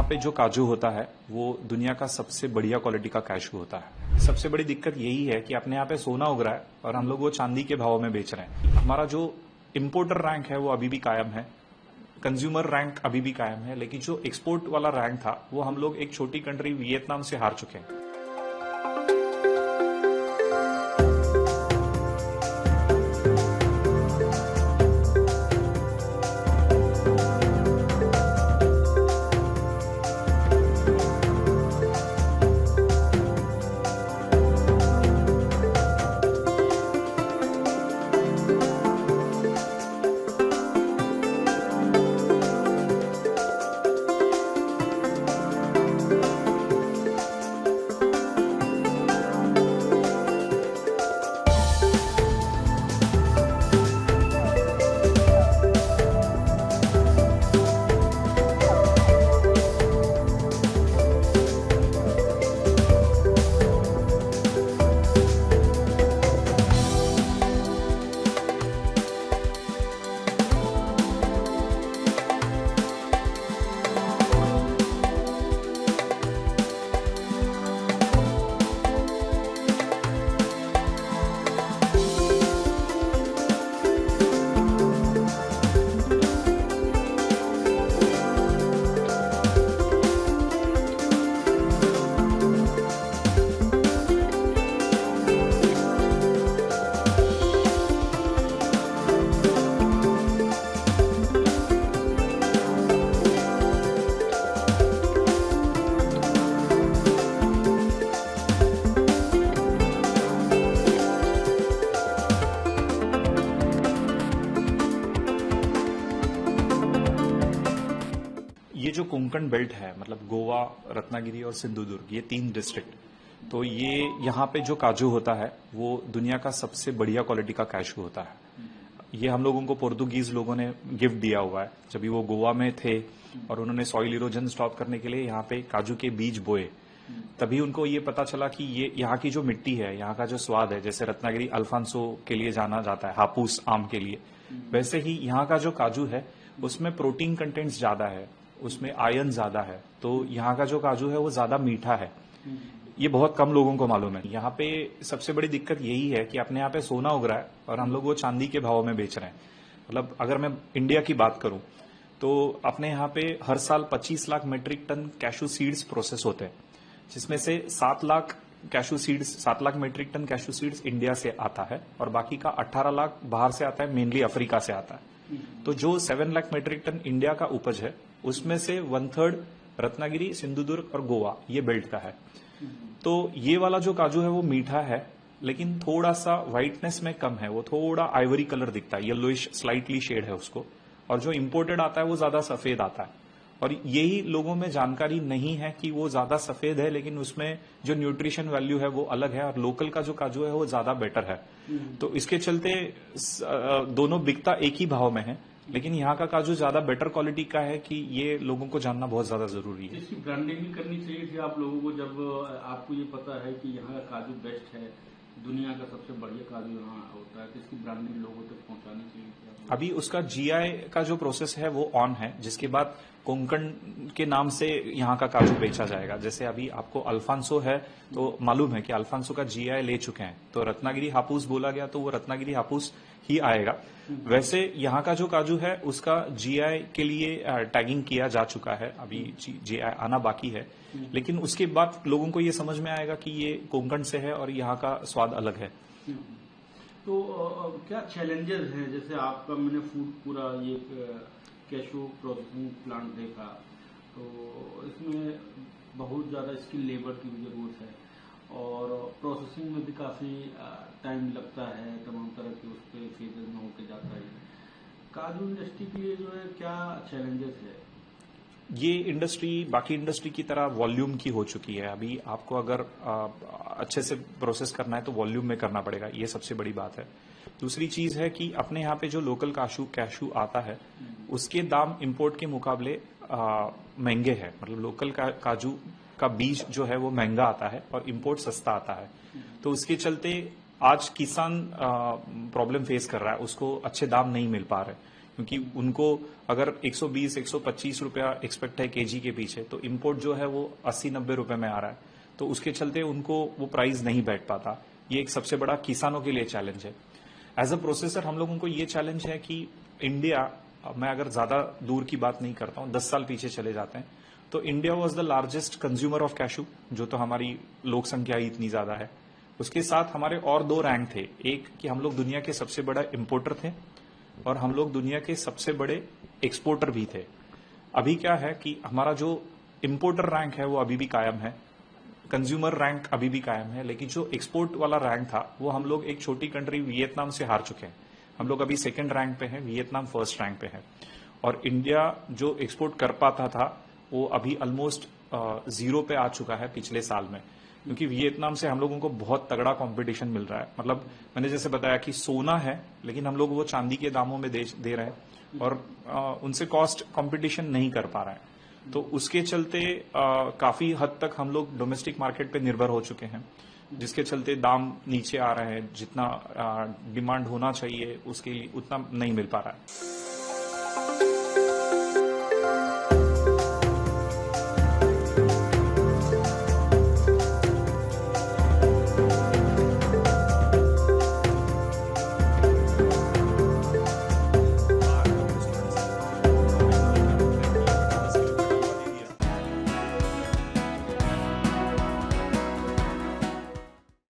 पे जो काजू होता है वो दुनिया का सबसे बढ़िया क्वालिटी का कैशू होता है। सबसे बड़ी दिक्कत यही है कि अपने यहाँ पे सोना उग रहा है और हम लोग वो चांदी के भाव में बेच रहे हैं। हमारा जो इम्पोर्टर रैंक है वो अभी भी कायम है, कंज्यूमर रैंक अभी भी कायम है, लेकिन जो एक्सपोर्ट वाला रैंक था वो हम लोग एक छोटी कंट्री वियतनाम से हार चुके हैं। ये जो कोंकण बेल्ट है, मतलब गोवा, रत्नागिरी और सिंधुदुर्ग, ये 3 डिस्ट्रिक्ट, तो ये यहाँ पे जो काजू होता है वो दुनिया का सबसे बढ़िया क्वालिटी का कैशू होता है। ये हम लोगों को पोर्तुगीज लोगों ने गिफ्ट दिया हुआ है। जब वो गोवा में थे और उन्होंने सॉइल इरोजन स्टॉप करने के लिए यहाँ पे काजू के बीज बोए, तभी उनको ये पता चला कि ये यहाँ की जो मिट्टी है, यहाँ का जो स्वाद है, जैसे रत्नागिरी अल्फांसो के लिए जाना जाता है, हापूस आम के लिए, वैसे ही यहाँ का जो काजू है उसमें प्रोटीन कंटेंट्स ज्यादा है, उसमें आयरन ज्यादा है, तो यहाँ का जो काजू है वो ज्यादा मीठा है। ये बहुत कम लोगों को मालूम है। यहाँ पे सबसे बड़ी दिक्कत यही है कि अपने यहाँ पे सोना उग रहा है और हम लोग वो चांदी के भाव में बेच रहे हैं। मतलब अगर मैं इंडिया की बात करूं तो अपने यहाँ पे हर साल 25 lakh metric tonne cashew seeds process होते हैं, जिसमें से 7 lakh metric tonne cashew seeds India से आता है और बाकी का 18 लाख बाहर से आता है, मेनली अफ्रीका से आता है। तो जो 7 लाख मेट्रिक टन इंडिया का उपज है उसमें से 1/3 रत्नागिरी, सिंधुदुर्ग और गोवा ये बेल्ट का है। तो ये वाला जो काजू है वो मीठा है, लेकिन थोड़ा सा व्हाइटनेस में कम है, वो थोड़ा आइवरी कलर दिखता है, येलोइश स्लाइटली शेड है उसको। और जो इंपोर्टेड आता है वो ज्यादा सफेद आता है, और यही लोगों में जानकारी नहीं है कि वो ज्यादा सफेद है, लेकिन उसमें जो न्यूट्रिशन वैल्यू है वो अलग है, और लोकल का जो काजू है वो ज्यादा बेटर है। तो इसके चलते दोनों बिकता एक ही भाव में है, लेकिन यहाँ का काजू ज्यादा बेटर क्वालिटी का है कि ये लोगों को जानना बहुत ज्यादा जरूरी है। इसकी ब्रांडिंग भी करनी चाहिए थी आप लोगों को, जब आपको ये पता है कि यहाँ का काजू बेस्ट है, दुनिया का सबसे बढ़िया काजू यहाँ होता है, तो इसकी ब्रांडिंग लोगों तक पहुंचानी चाहिए थी। अभी उसका जीआई का जो प्रोसेस है वो ऑन है, जिसके बाद कोंकण के नाम से यहाँ का काजू बेचा जाएगा। जैसे अभी आपको अल्फांसो है तो मालूम है कि अल्फांसो का जीआई ले चुके हैं, तो रत्नागिरी हापूस बोला गया तो वो रत्नागिरी हापूस ही आएगा। वैसे यहाँ का जो काजू है उसका जीआई के लिए टैगिंग किया जा चुका है, अभी जीआई आना बाकी है, लेकिन उसके बाद लोगों को ये समझ में आएगा कि ये कोंकण से है और यहाँ का स्वाद अलग है। तो क्या चैलेंजेस हैं? जैसे आपका मैंने फूड पूरा ये कैशू प्रोसेसिंग प्लांट देखा, तो इसमें बहुत ज़्यादा स्किल लेबर की भी जरूरत है और प्रोसेसिंग में भी काफ़ी टाइम लगता है, तमाम तरह के उस पर फेजेज में होके जाता है। काजू इंडस्ट्री के लिए जो है क्या चैलेंजेस है? ये इंडस्ट्री बाकी इंडस्ट्री की तरह वॉल्यूम की हो चुकी है। अभी आपको अगर अच्छे से प्रोसेस करना है तो वॉल्यूम में करना पड़ेगा, ये सबसे बड़ी बात है। दूसरी चीज है कि अपने यहाँ पे जो लोकल कैशू आता है उसके दाम इंपोर्ट के मुकाबले महंगे हैं। मतलब लोकल काजू का बीज जो है वो महंगा आता है और इंपोर्ट सस्ता आता है, तो उसके चलते आज किसान प्रॉब्लम फेस कर रहा है, उसको अच्छे दाम नहीं मिल पा रहे, क्योंकि उनको अगर 120-125 रुपया एक्सपेक्ट है केजी के पीछे, तो इम्पोर्ट जो है वो 80-90 रुपए में आ रहा है, तो उसके चलते उनको वो प्राइस नहीं बैठ पाता। ये एक सबसे बड़ा किसानों के लिए चैलेंज है। एज अ प्रोसेसर हम लोगों को ये चैलेंज है कि इंडिया, मैं अगर ज्यादा दूर की बात नहीं करता हूं, 10 साल पीछे चले जाते हैं, तो India was the largest consumer of cashew, जो तो हमारी लोक संख्या ही इतनी ज्यादा है। उसके साथ हमारे और 2 रैंक थे, एक कि हम लोग दुनिया के सबसे बड़ा इम्पोर्टर थे और हम लोग दुनिया के सबसे बड़े एक्सपोर्टर भी थे। अभी क्या है कि हमारा जो इम्पोर्टर रैंक है वो अभी भी कायम है, कंज्यूमर रैंक अभी भी कायम है, लेकिन जो एक्सपोर्ट वाला रैंक था वो हम लोग एक छोटी कंट्री वियतनाम से हार चुके हैं। हम लोग अभी 2nd रैंक पे हैं, वियतनाम 1st रैंक पे है। और इंडिया जो एक्सपोर्ट कर पाता था वो अभी ऑलमोस्ट 0 पे आ चुका है पिछले साल में, क्योंकि वियतनाम से हम लोगों को बहुत तगड़ा कंपटीशन मिल रहा है। मतलब मैंने जैसे बताया कि सोना है, लेकिन हम लोग वो चांदी के दामों में दे रहे हैं और उनसे कॉस्ट कंपटीशन नहीं कर पा रहे हैं। तो उसके चलते काफी हद तक हम लोग डोमेस्टिक मार्केट पे निर्भर हो चुके हैं, जिसके चलते दाम नीचे आ रहे हैं। जितना डिमांड होना चाहिए उसके लिए उतना नहीं मिल पा रहा है।